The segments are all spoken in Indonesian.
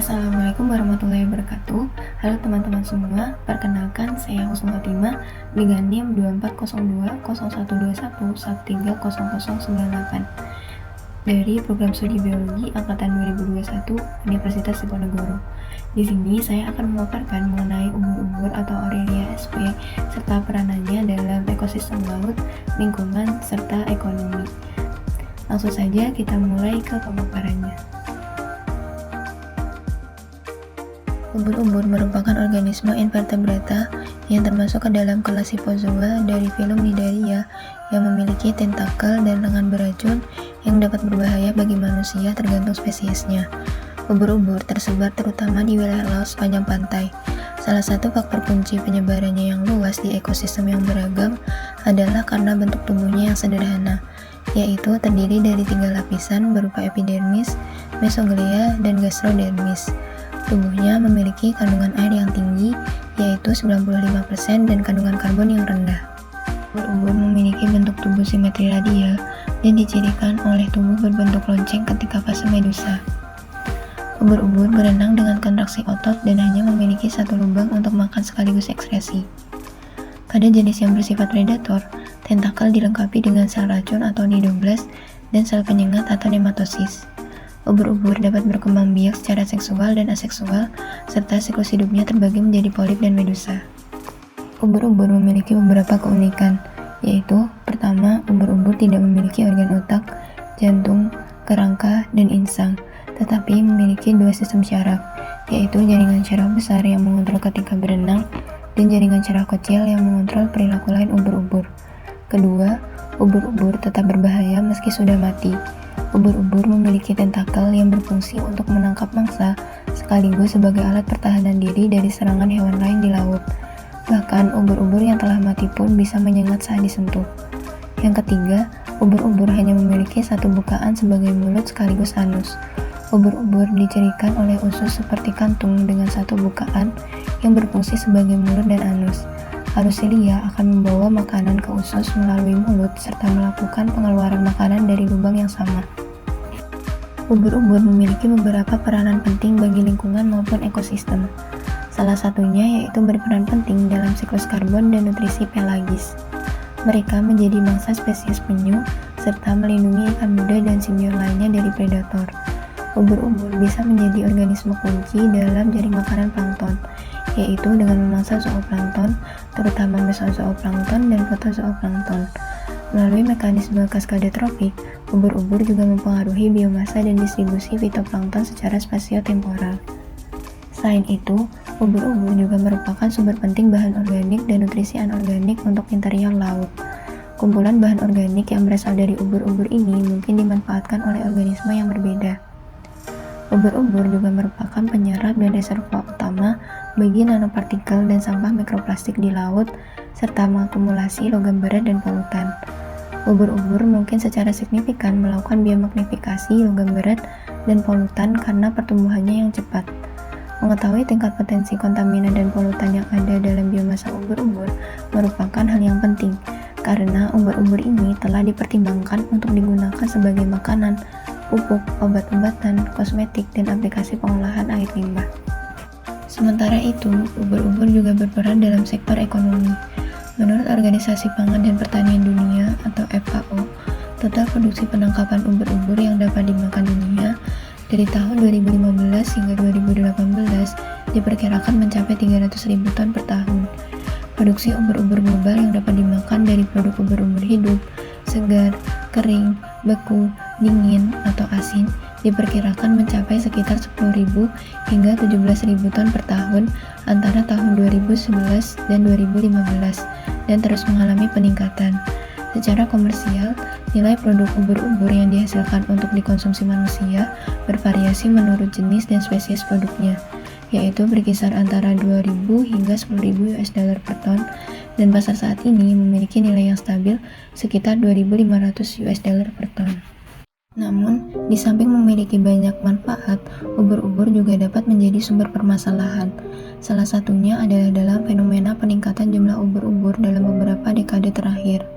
Assalamualaikum warahmatullahi wabarakatuh. Halo teman-teman semua, perkenalkan saya Husnul Khotimah dengan NIM 2402 0121 130098 dari Program Studi Biologi Angkatan 2021 Universitas Diponegoro. Di sini saya akan memaparkan mengenai ubur-ubur atau Aurelia sp serta peranannya dalam ekosistem laut, lingkungan, serta ekonomi. Langsung saja kita mulai ke pemaparannya. Ubur-ubur merupakan organisme invertebrata yang termasuk ke dalam kelas Scyphozoa dari filum Cnidaria yang memiliki tentakel dan lengan beracun yang dapat berbahaya bagi manusia tergantung spesiesnya. Ubur-ubur tersebar terutama di wilayah laut sepanjang pantai. Salah satu faktor kunci penyebarannya yang luas di ekosistem yang beragam adalah karena bentuk tubuhnya yang sederhana, yaitu terdiri dari 3 lapisan berupa epidermis, mesoglea, dan gastrodermis. Tubuhnya memiliki kandungan air yang tinggi, yaitu 95%, dan kandungan karbon yang rendah. Ubur-ubur memiliki bentuk tubuh simetri radial dan dicirikan oleh tubuh berbentuk lonceng ketika fase medusa. Ubur-ubur berenang dengan kontraksi otot dan hanya memiliki satu lubang untuk makan sekaligus ekskresi. Pada jenis yang bersifat predator, tentakel dilengkapi dengan sel racun atau nidoblast dan sel penyengat atau nematosis. Ubur-ubur dapat berkembang biak secara seksual dan aseksual, serta siklus hidupnya terbagi menjadi polip dan medusa. Ubur-ubur memiliki beberapa keunikan, yaitu pertama, ubur-ubur tidak memiliki organ otak, jantung, kerangka, dan insang, tetapi memiliki 2 sistem syaraf, yaitu jaringan syaraf besar yang mengontrol ketika berenang dan jaringan syaraf kecil yang mengontrol perilaku lain ubur-ubur. Kedua, ubur-ubur tetap berbahaya meski sudah mati. Ubur-ubur memiliki tentakel yang berfungsi untuk menangkap mangsa sekaligus sebagai alat pertahanan diri dari serangan hewan lain di laut. Bahkan, ubur-ubur yang telah mati pun bisa menyengat saat disentuh. Yang ketiga, ubur-ubur hanya memiliki satu bukaan sebagai mulut sekaligus anus. Ubur-ubur dicirikan oleh usus seperti kantung dengan satu bukaan yang berfungsi sebagai mulut dan anus. Arusilia akan membawa makanan ke usus melalui mulut serta melakukan pengeluaran makanan dari lubang yang sama. Ubur-ubur memiliki beberapa peranan penting bagi lingkungan maupun ekosistem. Salah satunya yaitu berperan penting dalam siklus karbon dan nutrisi pelagis. Mereka menjadi mangsa spesies penyu serta melindungi ikan muda dan simbiot lainnya dari predator. Ubur-ubur bisa menjadi organisme kunci dalam jaring makanan plankton, yaitu dengan memangsa zooplankton, terutama mesozooplankton dan protozooplankton. Melalui mekanisme kaskade tropik, ubur-ubur juga mempengaruhi biomasa dan distribusi fitoplankton secara spasio-temporal. Selain itu, ubur-ubur juga merupakan sumber penting bahan organik dan nutrisi anorganik untuk interior laut. Kumpulan bahan organik yang berasal dari ubur-ubur ini mungkin dimanfaatkan oleh organisme yang berbeda. Ubur-ubur juga merupakan penyerap dan reservoir utama bagi nanopartikel dan sampah mikroplastik di laut, serta mengakumulasi logam berat dan polutan. Ubur-ubur mungkin secara signifikan melakukan biomagnifikasi logam berat dan polutan karena pertumbuhannya yang cepat. Mengetahui tingkat potensi kontaminan dan polutan yang ada dalam biomasa ubur-ubur merupakan hal yang penting, karena ubur-ubur ini telah dipertimbangkan untuk digunakan sebagai makanan, pupuk, obat-obatan, kosmetik, dan aplikasi pengolahan air limbah. Sementara itu, ubur-ubur juga berperan dalam sektor ekonomi. Menurut Organisasi Pangan dan Pertanian Dunia atau FAO, total produksi penangkapan ubur-ubur yang dapat dimakan dunia dari tahun 2015 hingga 2018 diperkirakan mencapai 300.000 ton per tahun. Produksi ubur-ubur global yang dapat dimakan dari produk ubur-ubur hidup, segar, kering, beku, dingin, atau asin diperkirakan mencapai sekitar 10.000 hingga 17.000 ton per tahun antara tahun 2011 dan 2015 dan terus mengalami peningkatan. Secara komersial, nilai produk ubur-ubur yang dihasilkan untuk dikonsumsi manusia bervariasi menurut jenis dan spesies produknya, yaitu berkisar antara 2.000 hingga 10.000 US dollar per ton, dan pasar saat ini memiliki nilai yang stabil sekitar 2.500 US dollar per ton. Namun, di samping memiliki banyak manfaat, ubur-ubur juga dapat menjadi sumber permasalahan. Salah satunya adalah dalam fenomena peningkatan jumlah ubur-ubur dalam beberapa dekade terakhir.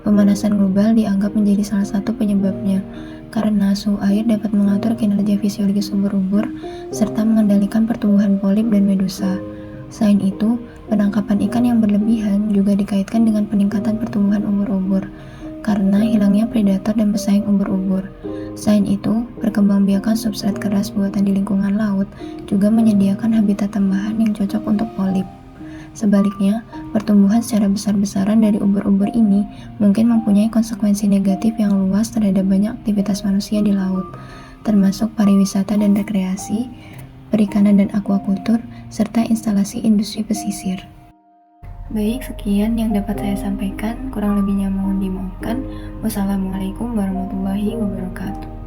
Pemanasan global dianggap menjadi salah satu penyebabnya, karena suhu air dapat mengatur kinerja fisiologis ubur-ubur serta mengendalikan pertumbuhan polip dan medusa. Selain itu, penangkapan ikan yang berlebihan juga dikaitkan dengan peningkatan pertumbuhan ubur-ubur karena hilangnya predator dan pesaing ubur-ubur. Selain itu, perkembangbiakan substrat keras buatan di lingkungan laut juga menyediakan habitat tambahan yang cocok untuk polip. Sebaliknya, pertumbuhan secara besar-besaran dari ubur-ubur ini mungkin mempunyai konsekuensi negatif yang luas terhadap banyak aktivitas manusia di laut, termasuk pariwisata dan rekreasi, perikanan dan aquacultur, serta instalasi industri pesisir. Baik, sekian yang dapat saya sampaikan. Kurang lebihnya mohon dimaafkan. Wassalamualaikum warahmatullahi wabarakatuh.